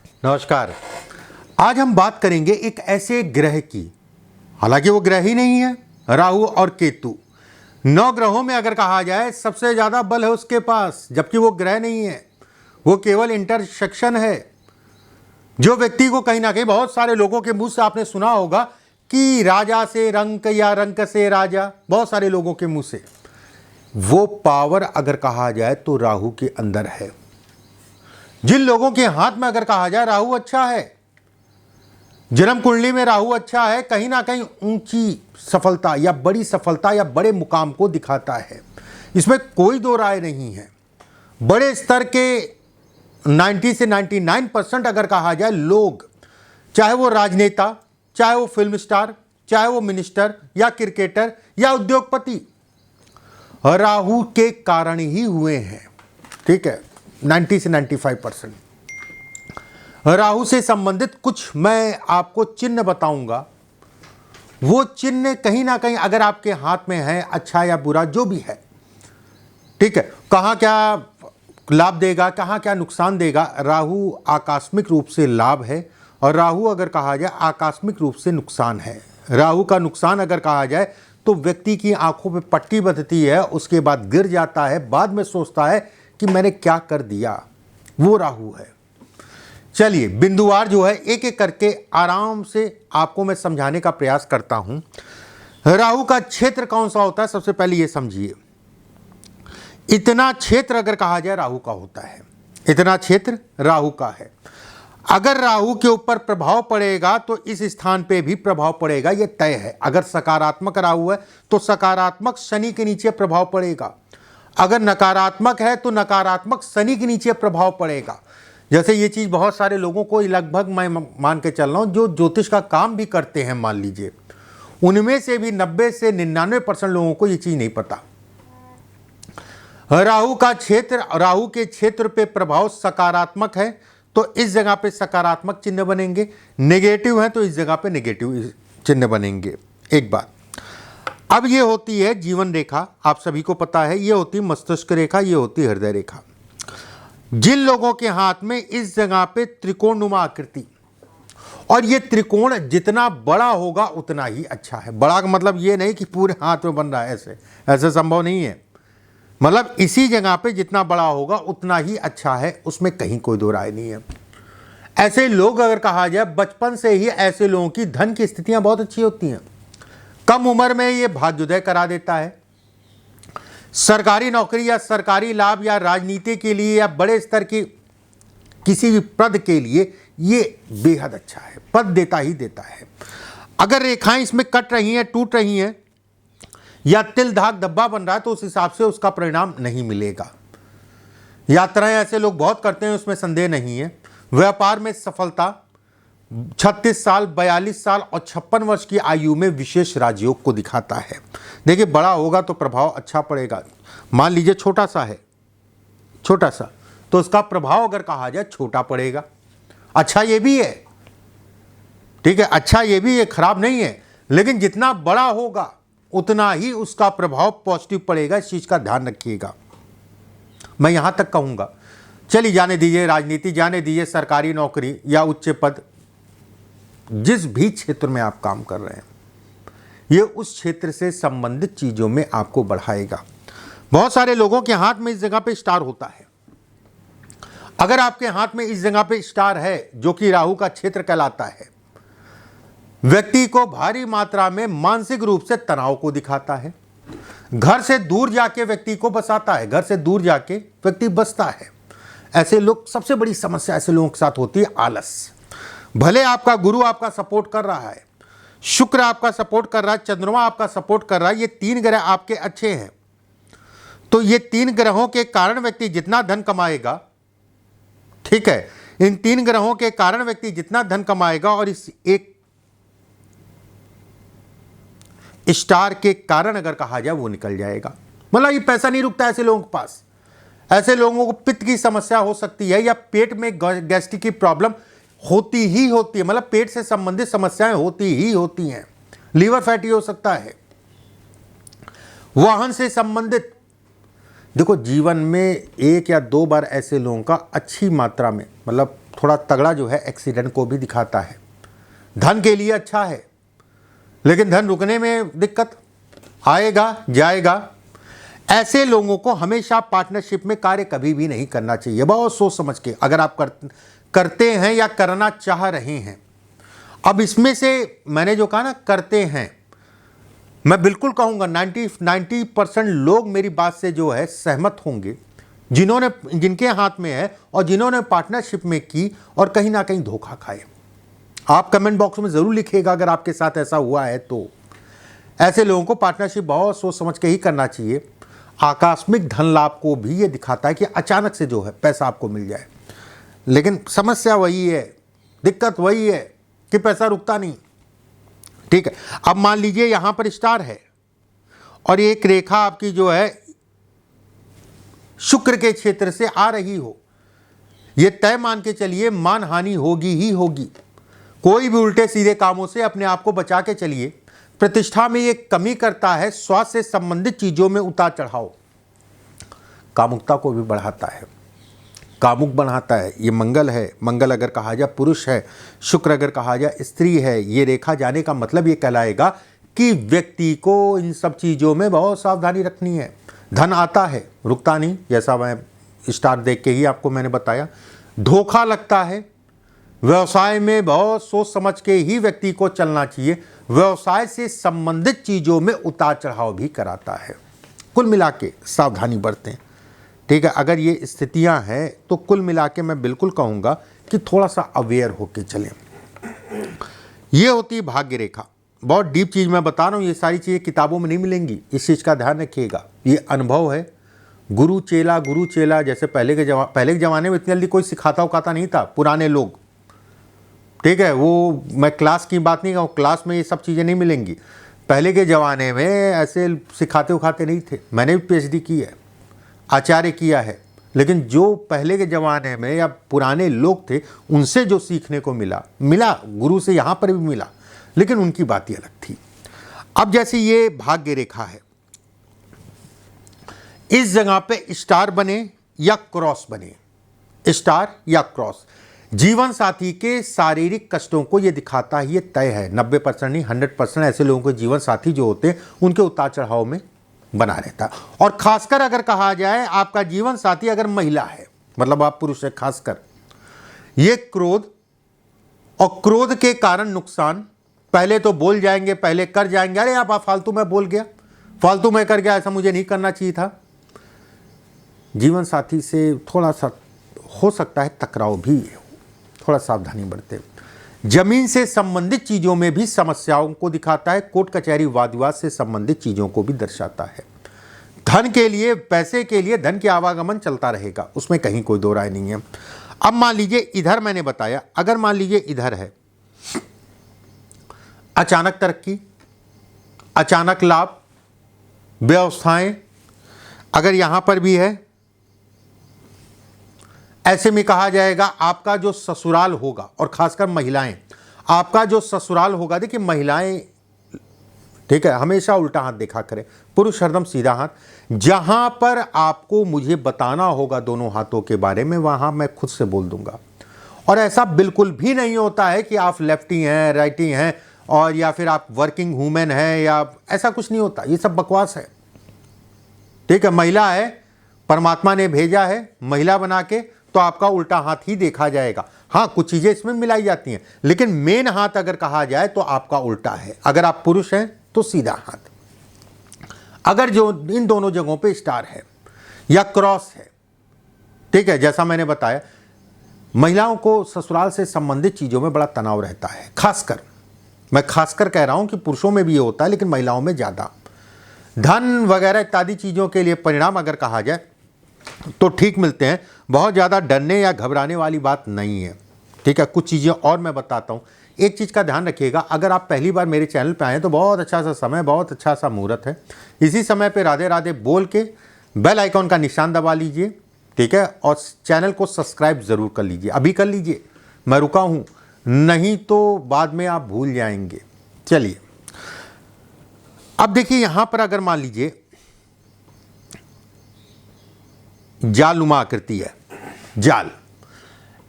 नमस्कार। आज हम बात करेंगे एक ऐसे ग्रह की, हालांकि वो ग्रह ही नहीं है, राहु और केतु। 9 ग्रहों में अगर कहा जाए सबसे ज़्यादा बल है उसके पास, जबकि वो ग्रह नहीं है, वो केवल इंटरसेक्शन है। जो व्यक्ति को कहीं ना कहीं बहुत सारे लोगों के मुंह से आपने सुना होगा कि राजा से रंक या रंक से राजा, बहुत सारे लोगों के मुंह से, वो पावर अगर कहा जाए तो राहु के अंदर है। जिन लोगों के हाथ में अगर कहा जाए राहु अच्छा है, जन्म कुंडली में राहु अच्छा है, कहीं ना कहीं ऊंची सफलता या बड़ी सफलता या बड़े मुकाम को दिखाता है, इसमें कोई दो राय नहीं है। बड़े स्तर के 90 से 99% अगर कहा जाए लोग, चाहे वो राजनेता, चाहे वो फिल्म स्टार, चाहे वो मिनिस्टर या क्रिकेटर या उद्योगपति, राहु के कारण ही हुए हैं। ठीक है, 90 से 95%। राहु से संबंधित कुछ मैं आपको चिन्ह बताऊंगा। वो चिन्ह कहीं ना कहीं अगर आपके हाथ में है, अच्छा या बुरा जो भी है, ठीक है, कहाँ क्या लाभ देगा, कहाँ क्या नुकसान देगा। राहु आकस्मिक रूप से लाभ है और राहु अगर कहा जाए आकस्मिक रूप से नुकसान है। राहु का नुकसान अगर कहा जाए तो व्यक्ति की आंखों पे पट्टी बंधती है, उसके बाद गिर जाता है, बाद में सोचता है कि मैंने क्या कर दिया। वो राहु है। चलिए बिंदुवार जो है एक एक करके आराम से आपको मैं समझाने का प्रयास करता हूं। राहु का क्षेत्र कौन सा होता है, सबसे पहले ये समझिए। इतना क्षेत्र अगर कहा जाए राहु का होता है, इतना क्षेत्र राहु का है। अगर राहु के ऊपर प्रभाव पड़ेगा तो इस स्थान पे भी प्रभाव पड़ेगा, ये तय है। अगर सकारात्मक राहु है तो सकारात्मक शनि के नीचे प्रभाव पड़ेगा, अगर नकारात्मक है तो नकारात्मक शनि के नीचे प्रभाव पड़ेगा। जैसे ये चीज़ बहुत सारे लोगों को, लगभग मैं मान के चल रहा हूँ, जो ज्योतिष का काम भी करते हैं, मान लीजिए उनमें से भी 90 से 99% लोगों को ये चीज़ नहीं पता। राहु का क्षेत्र, राहु के क्षेत्र पे प्रभाव सकारात्मक है तो इस जगह पे सकारात्मक चिन्ह बनेंगे, नेगेटिव है तो इस जगह पे नेगेटिव चिन्ह बनेंगे। एक बात। अब ये होती है जीवन रेखा, आप सभी को पता है, ये होती मस्तिष्क रेखा, ये होती हृदय रेखा। जिन लोगों के हाथ में इस जगह पे त्रिकोणनुमा आकृति, और ये त्रिकोण जितना बड़ा होगा उतना ही अच्छा है। बड़ा का मतलब ये नहीं कि पूरे हाथ में बन रहा है, ऐसे संभव नहीं है। मतलब इसी जगह पे जितना बड़ा होगा उतना ही अच्छा है, उसमें कहीं कोई दो राय नहीं है। ऐसे लोग अगर कहा जाए बचपन से ही ऐसे लोगों की धन की स्थितियां बहुत अच्छी होती हैं। कम उम्र में ये भाग्योदय करा देता है। सरकारी नौकरी या सरकारी लाभ या राजनीति के लिए या बड़े स्तर की किसी भी पद के लिए ये बेहद अच्छा है, पद देता ही देता है। अगर रेखाएं इसमें कट रही हैं, टूट रही हैं या तिल धाक धब्बा बन रहा है तो उस हिसाब से उसका परिणाम नहीं मिलेगा। यात्राएं ऐसे लोग बहुत करते हैं, उसमें संदेह नहीं है। व्यापार में सफलता 36 साल, 42 साल और 56 वर्ष की आयु में विशेष राजयोग को दिखाता है। देखिए बड़ा होगा तो प्रभाव अच्छा पड़ेगा। मान लीजिए छोटा सा है, छोटा सा, तो उसका प्रभाव अगर कहा जाए छोटा पड़ेगा। अच्छा ये भी है, ठीक है, अच्छा ये भी है, खराब नहीं है, लेकिन जितना बड़ा होगा उतना ही उसका प्रभाव पॉजिटिव पड़ेगा। इस चीज का ध्यान रखिएगा, मैं यहां तक कहूंगा। चलिए जाने दीजिए राजनीति, जाने दीजिए सरकारी नौकरी या उच्च पद, जिस भी क्षेत्र में आप काम कर रहे हैं ये उस क्षेत्र से संबंधित चीजों में आपको बढ़ाएगा। बहुत सारे लोगों के हाथ में इस जगह पे स्टार होता है। अगर आपके हाथ में इस जगह पे स्टार है जो कि राहु का क्षेत्र कहलाता है, व्यक्ति को भारी मात्रा में मानसिक रूप से तनाव को दिखाता है। घर से दूर जाके व्यक्ति को बसाता है, घर से दूर जाके व्यक्ति बसता है। ऐसे लोग, सबसे बड़ी समस्या ऐसे लोगों के साथ होती है आलस। भले आपका गुरु आपका सपोर्ट कर रहा है, शुक्र आपका सपोर्ट कर रहा है, चंद्रमा आपका सपोर्ट कर रहा है, ये 3 ग्रह आपके अच्छे हैं, तो ये 3 ग्रहों के कारण व्यक्ति जितना धन कमाएगा, ठीक है, इन 3 ग्रहों के कारण व्यक्ति जितना धन कमाएगा और इस एक स्टार के कारण अगर कहा जाए वो निकल जाएगा। मतलब ये पैसा नहीं रुकता ऐसे लोगों के पास। ऐसे लोगों को पित्त की समस्या हो सकती है या पेट में गैस्ट्रिक की प्रॉब्लम होती ही होती है। मतलब पेट से संबंधित समस्याएं होती ही होती हैं। लीवर फैटी हो सकता है, वाहन से संबंधित देखो, जीवन में एक या दो बार ऐसे लोगों का अच्छी मात्रा में, मतलब थोड़ा तगड़ा जो है, एक्सीडेंट को भी दिखाता है। धन के लिए अच्छा है, लेकिन धन रुकने में दिक्कत, आएगा जाएगा। ऐसे लोगों को हमेशा पार्टनरशिप में कार्य कभी भी नहीं करना चाहिए, बहुत सोच समझ के। अगर आप करते हैं या करना चाह रहे हैं, अब इसमें से मैंने जो कहा ना, करते हैं, मैं बिल्कुल कहूँगा 90% लोग मेरी बात से जो है सहमत होंगे, जिनके हाथ में है और जिन्होंने पार्टनरशिप में की और कहीं ना कहीं धोखा खाए। आप कमेंट बॉक्स में ज़रूर लिखिएगा अगर आपके साथ ऐसा हुआ है तो। ऐसे लोगों को पार्टनरशिप बहुत सोच समझ के ही करना चाहिए। आकस्मिक धन लाभ को भी ये दिखाता है कि अचानक से जो है पैसा आपको मिल जाए, लेकिन समस्या वही है, दिक्कत वही है कि पैसा रुकता नहीं। ठीक है, अब मान लीजिए यहां पर स्टार है और एक रेखा आपकी जो है शुक्र के क्षेत्र से आ रही हो, ये तय मान के चलिए मान हानि होगी ही होगी। कोई भी उल्टे सीधे कामों से अपने आप को बचा के चलिए। प्रतिष्ठा में ये कमी करता है, स्वास्थ्य से संबंधित चीजों में उतार चढ़ाव, कामुकता को भी बढ़ाता है, कामुक बनाता है। ये मंगल है, मंगल अगर कहा जाए पुरुष है, शुक्र अगर कहा जाए स्त्री है। ये रेखा जाने का मतलब ये कहलाएगा कि व्यक्ति को इन सब चीज़ों में बहुत सावधानी रखनी है। धन आता है, रुकता नहीं, जैसा मैं स्टार देख के ही आपको मैंने बताया। धोखा लगता है, व्यवसाय में बहुत सोच समझ के ही व्यक्ति को चलना चाहिए। व्यवसाय से संबंधित चीज़ों में उतार चढ़ाव भी कराता है। कुल मिला के सावधानी बरतें। ठीक है, अगर ये स्थितियां हैं तो कुल मिला के मैं बिल्कुल कहूँगा कि थोड़ा सा अवेयर होके चलें। ये होती है भाग्य रेखा। बहुत डीप चीज़ मैं बता रहा हूँ, ये सारी चीज़ें किताबों में नहीं मिलेंगी, इस चीज़ का ध्यान रखिएगा। ये अनुभव है, गुरु चेला। जैसे पहले के ज़माने में इतनी जल्दी कोई सिखाता उखाता नहीं था, पुराने लोग। ठीक है, वो मैं क्लास की बात नहीं कहूँ, क्लास में ये सब चीज़ें नहीं मिलेंगी। पहले के ज़माने में ऐसे सिखाते उखाते नहीं थे। मैंने भी PhD की है, आचार्य किया है, लेकिन जो पहले के ज़माने में या पुराने लोग थे उनसे जो सीखने को मिला गुरु से यहाँ पर भी मिला, लेकिन उनकी बात ही अलग थी। अब जैसे ये भाग्य रेखा है, इस जगह पे स्टार बने या क्रॉस बने, स्टार या क्रॉस, जीवन साथी के शारीरिक कष्टों को ये दिखाता है। ये तय है, 90% नहीं 100% ऐसे लोगों के जीवन साथी जो होते हैं उनके उतार चढ़ाव में बना रहता है। और खासकर अगर कहा जाए आपका जीवन साथी अगर महिला है, मतलब आप पुरुष है, खासकर ये क्रोध और क्रोध के कारण नुकसान, पहले तो बोल जाएंगे, पहले कर जाएंगे, अरे आप फालतू में बोल गया, फालतू में कर गया, ऐसा मुझे नहीं करना चाहिए था। जीवन साथी से थोड़ा सा हो सकता है टकराव भी, थोड़ा सावधानी बरते। जमीन से संबंधित चीजों में भी समस्याओं को दिखाता है, कोर्ट कचहरी वाद विवाद से संबंधित चीजों को भी दर्शाता है। धन के लिए, पैसे के लिए धन के आवागमन चलता रहेगा, उसमें कहीं कोई दो राय नहीं है। अब मान लीजिए इधर मैंने बताया, अगर मान लीजिए इधर है अचानक तरक्की, अचानक लाभ, व्यवस्थाएं, अगर यहां पर भी है, ऐसे में कहा जाएगा आपका जो ससुराल होगा, और खासकर महिलाएं, आपका जो ससुराल होगा। देखिए महिलाएं, ठीक है, हमेशा उल्टा हाथ देखा करें, पुरुष हरदम सीधा हाथ। जहां पर आपको मुझे बताना होगा दोनों हाथों के बारे में, वहां मैं खुद से बोल दूंगा। और ऐसा बिल्कुल भी नहीं होता है कि आप लेफ्टी हैं, राइटी हैं, और या फिर आप वर्किंग वूमेन हैं, या ऐसा कुछ नहीं होता, ये सब बकवास है। ठीक है, महिला है, परमात्मा ने भेजा है महिला बना के, तो आपका उल्टा हाथ ही देखा जाएगा। हाँ, कुछ चीजें इसमें मिलाई जाती हैं, लेकिन मेन हाथ अगर कहा जाए तो आपका उल्टा है। अगर आप पुरुष हैं तो सीधा हाथ। अगर जो इन दोनों जगहों पे स्टार है या क्रॉस है, ठीक है, जैसा मैंने बताया, महिलाओं को ससुराल से संबंधित चीजों में बड़ा तनाव रहता है। खासकर मैं खासकर कह रहा हूं कि पुरुषों में भी ये होता है, लेकिन महिलाओं में ज्यादा। धन वगैरह इत्यादि चीजों के लिए परिणाम अगर कहा जाए तो ठीक मिलते हैं, बहुत ज़्यादा डरने या घबराने वाली बात नहीं है। ठीक है, कुछ चीज़ें और मैं बताता हूँ। एक चीज़ का ध्यान रखिएगा, अगर आप पहली बार मेरे चैनल पे आए तो बहुत अच्छा सा समय, बहुत अच्छा सा मुहूर्त है। इसी समय पे राधे राधे बोल के बेल आइकॉन का निशान दबा लीजिए, ठीक है, और चैनल को सब्सक्राइब ज़रूर कर लीजिए। अभी कर लीजिए, मैं रुका हूँ, नहीं तो बाद में आप भूल जाएंगे। चलिए, अब देखिए यहाँ पर अगर मान लीजिए जालनुमा आकृति है, जाल।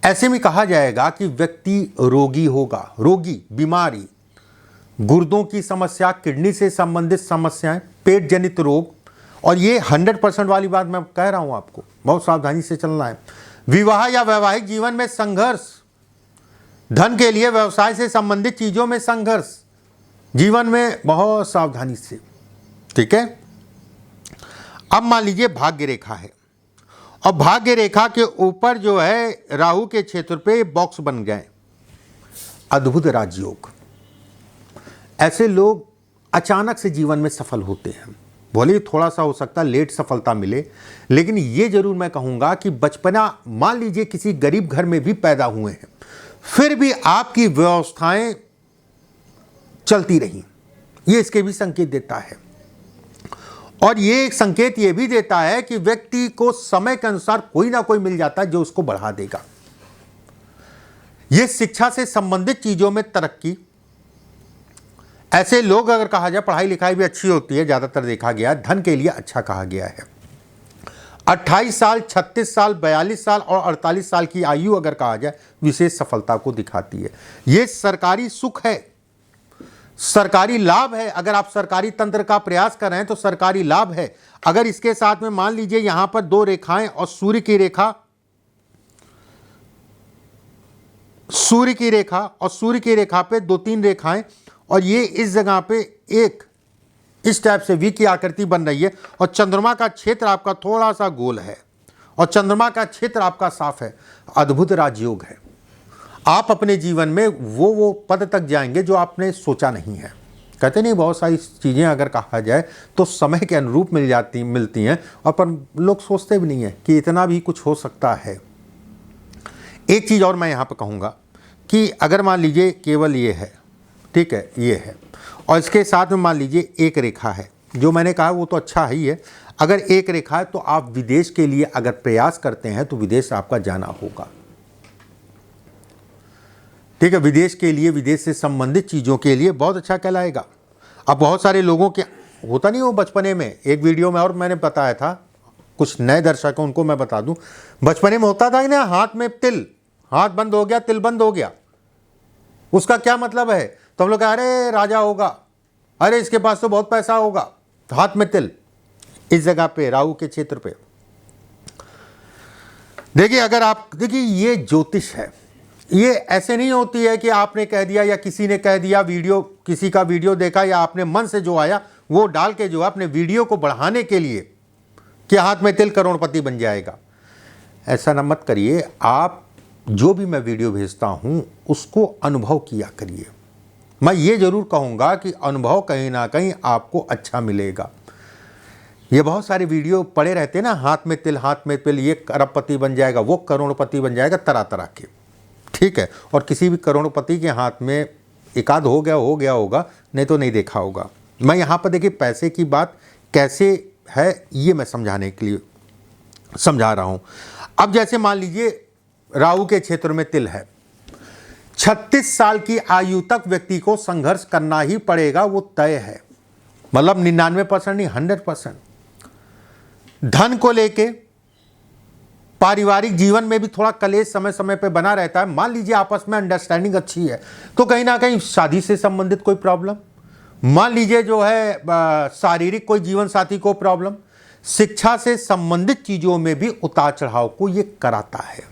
ऐसे में कहा जाएगा कि व्यक्ति रोगी होगा, रोगी, बीमारी, गुर्दों की समस्या, किडनी से संबंधित समस्याएं, पेट जनित रोग, और ये 100% वाली बात मैं कह रहा हूं आपको, बहुत सावधानी से चलना है। विवाह या वैवाहिक जीवन में संघर्ष, धन के लिए व्यवसाय से संबंधित चीजों में संघर्ष, जीवन में बहुत सावधानी से, ठीक है। अब मान लीजिए भाग्य रेखा है, और भाग्य रेखा के ऊपर जो है राहु के क्षेत्र पे बॉक्स बन गए, अद्भुत राजयोग। ऐसे लोग अचानक से जीवन में सफल होते हैं, भले थोड़ा सा हो सकता है लेट सफलता मिले, लेकिन ये जरूर मैं कहूँगा कि बचपना, मान लीजिए किसी गरीब घर में भी पैदा हुए हैं, फिर भी आपकी व्यवस्थाएं चलती रही, ये इसके भी संकेत देता है। और ये एक संकेत ये भी देता है कि व्यक्ति को समय के अनुसार कोई ना कोई मिल जाता है जो उसको बढ़ा देगा। ये शिक्षा से संबंधित चीजों में तरक्की, ऐसे लोग अगर कहा जाए पढ़ाई लिखाई भी अच्छी होती है, ज्यादातर देखा गया, धन के लिए अच्छा कहा गया है। 28 साल, 36 साल, 42 साल और 48 साल की आयु अगर कहा जाए विशेष सफलता को दिखाती है। ये सरकारी सुख है, सरकारी लाभ है। अगर आप सरकारी तंत्र का प्रयास कर रहे हैं तो सरकारी लाभ है। अगर इसके साथ में मान लीजिए यहां पर 2 रेखाएं और सूर्य की रेखा और सूर्य की रेखा पे 2-3 रेखाएं, और ये इस जगह पे एक इस टाइप से वी की आकृति बन रही है, और चंद्रमा का क्षेत्र आपका थोड़ा सा गोल है और चंद्रमा का क्षेत्र आपका साफ है, अद्भुत राजयोग है। आप अपने जीवन में वो पद तक जाएंगे जो आपने सोचा नहीं है। कहते नहीं, बहुत सारी चीज़ें अगर कहा जाए तो समय के अनुरूप मिलती हैं, और पर लोग सोचते भी नहीं है कि इतना भी कुछ हो सकता है। एक चीज़ और मैं यहाँ पर कहूँगा कि अगर मान लीजिए केवल ये है, ठीक है, ये है, और इसके साथ में मान लीजिए एक रेखा है, जो मैंने कहा वो तो अच्छा ही है। अगर एक रेखा है तो आप विदेश के लिए अगर प्रयास करते हैं तो विदेश आपका जाना होगा, ठीक है। विदेश के लिए, विदेश से संबंधित चीज़ों के लिए बहुत अच्छा कहलाएगा। अब बहुत सारे लोगों के होता नहीं हो बचपने में, एक वीडियो में और मैंने बताया था, कुछ नए दर्शक हैं उनको मैं बता दूं, बचपने में होता था ना, हाथ में तिल, हाथ बंद हो गया, तिल बंद हो गया, उसका क्या मतलब है? तो हम लोग कह अरे राजा होगा, अरे इसके पास तो बहुत पैसा होगा, हाथ में तिल। इस जगह पे राहु के क्षेत्र पे देखिए, अगर आप देखिए, ये ज्योतिष है, ये ऐसे नहीं होती है कि आपने कह दिया या किसी ने कह दिया, वीडियो, किसी का वीडियो देखा या आपने मन से जो आया वो डाल के जो अपने वीडियो को बढ़ाने के लिए कि हाथ में तिल करोड़पति बन जाएगा। ऐसा ना मत करिए। आप जो भी मैं वीडियो भेजता हूं उसको अनुभव किया करिए। मैं ये जरूर कहूँगा कि अनुभव कहीं ना कहीं आपको अच्छा मिलेगा। ये बहुत सारे वीडियो पड़े रहते हैं ना, हाथ में तिल, हाथ में तिल, ये अरबपति बन जाएगा, वो करोड़पति बन जाएगा, तरह तरह के, ठीक है। और किसी भी करोड़पति के हाथ में एकाध हो गया होगा, नहीं तो नहीं देखा होगा। मैं यहाँ पर देखिए पैसे की बात कैसे है ये मैं समझाने के लिए समझा रहा हूँ। अब जैसे मान लीजिए राहु के क्षेत्र में तिल है, 36 साल की आयु तक व्यक्ति को संघर्ष करना ही पड़ेगा, वो तय है। मतलब 99% नहीं, 100%। धन को लेके पारिवारिक जीवन में भी थोड़ा कलेश समय समय पे बना रहता है। मान लीजिए आपस में अंडरस्टैंडिंग अच्छी है तो कहीं ना कहीं शादी से संबंधित कोई प्रॉब्लम, मान लीजिए जो है शारीरिक कोई जीवन साथी को प्रॉब्लम, शिक्षा से संबंधित चीजों में भी उतार चढ़ाव को ये कराता है।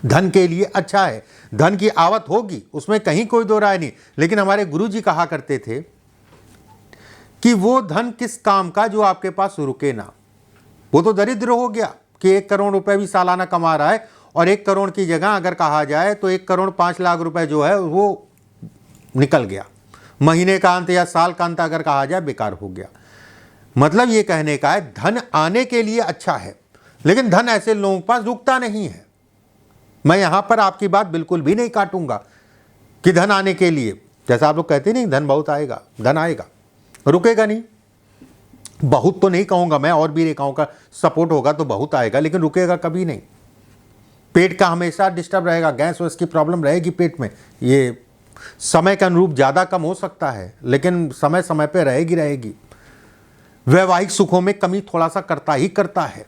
धन के लिए अच्छा है, धन की आवत होगी, उसमें कहीं कोई दो राय नहीं। लेकिन हमारे गुरुजी कहा करते थे कि वो धन किस काम का जो आपके पास रुके ना। वो तो दरिद्र हो गया कि 1 करोड़ रुपए भी सालाना कमा रहा है, और 1 करोड़ की जगह अगर कहा जाए तो 1 करोड़ 5 लाख रुपए जो है वो निकल गया। महीने का अंत या साल का अंत अगर कहा जाए बेकार हो गया। मतलब ये कहने का है धन आने के लिए अच्छा है, लेकिन धन ऐसे लोगों के पास रुकता नहीं है। मैं यहां पर आपकी बात बिल्कुल भी नहीं काटूंगा कि धन आने के लिए, जैसा आप लोग कहते नहीं धन बहुत आएगा, धन आएगा, रुकेगा नहीं। बहुत तो नहीं कहूंगा मैं, और भी रेखाओं का सपोर्ट होगा तो बहुत आएगा, लेकिन रुकेगा कभी नहीं। पेट का हमेशा डिस्टर्ब रहेगा, गैस वैस की प्रॉब्लम रहेगी पेट में। ये समय के अनुरूप ज़्यादा कम हो सकता है, लेकिन समय समय पे रहेगी। वैवाहिक सुखों में कमी थोड़ा सा करता ही करता है।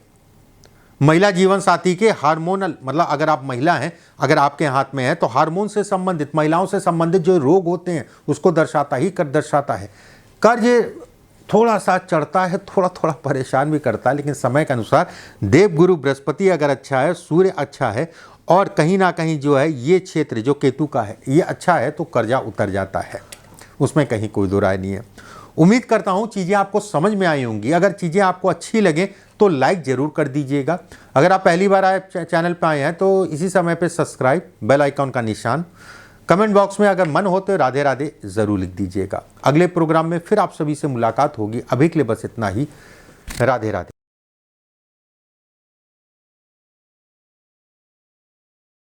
महिला जीवन साथी के हार्मोनल, मतलब अगर आप महिला हैं, अगर आपके हाथ में है तो हार्मोन से संबंधित, महिलाओं से संबंधित जो रोग होते हैं उसको दर्शाता है। कर्ज थोड़ा सा चढ़ता है, थोड़ा थोड़ा परेशान भी करता है, लेकिन समय के अनुसार देवगुरु बृहस्पति अगर अच्छा है, सूर्य अच्छा है और कहीं ना कहीं जो है ये क्षेत्र जो केतु का है ये अच्छा है, तो कर्जा उतर जाता है, उसमें कहीं कोई दो राय नहीं है। उम्मीद करता हूँ चीज़ें आपको समझ में आई होंगी। अगर चीज़ें आपको अच्छी लगे तो लाइक ज़रूर कर दीजिएगा। अगर आप पहली बार आए चैनल पर आए हैं तो इसी समय पे सब्सक्राइब, बेल आइकॉन का निशान, कमेंट बॉक्स में अगर मन हो तो राधे राधे ज़रूर लिख दीजिएगा। अगले प्रोग्राम में फिर आप सभी से मुलाकात होगी। अभी के लिए बस इतना ही। राधे राधे।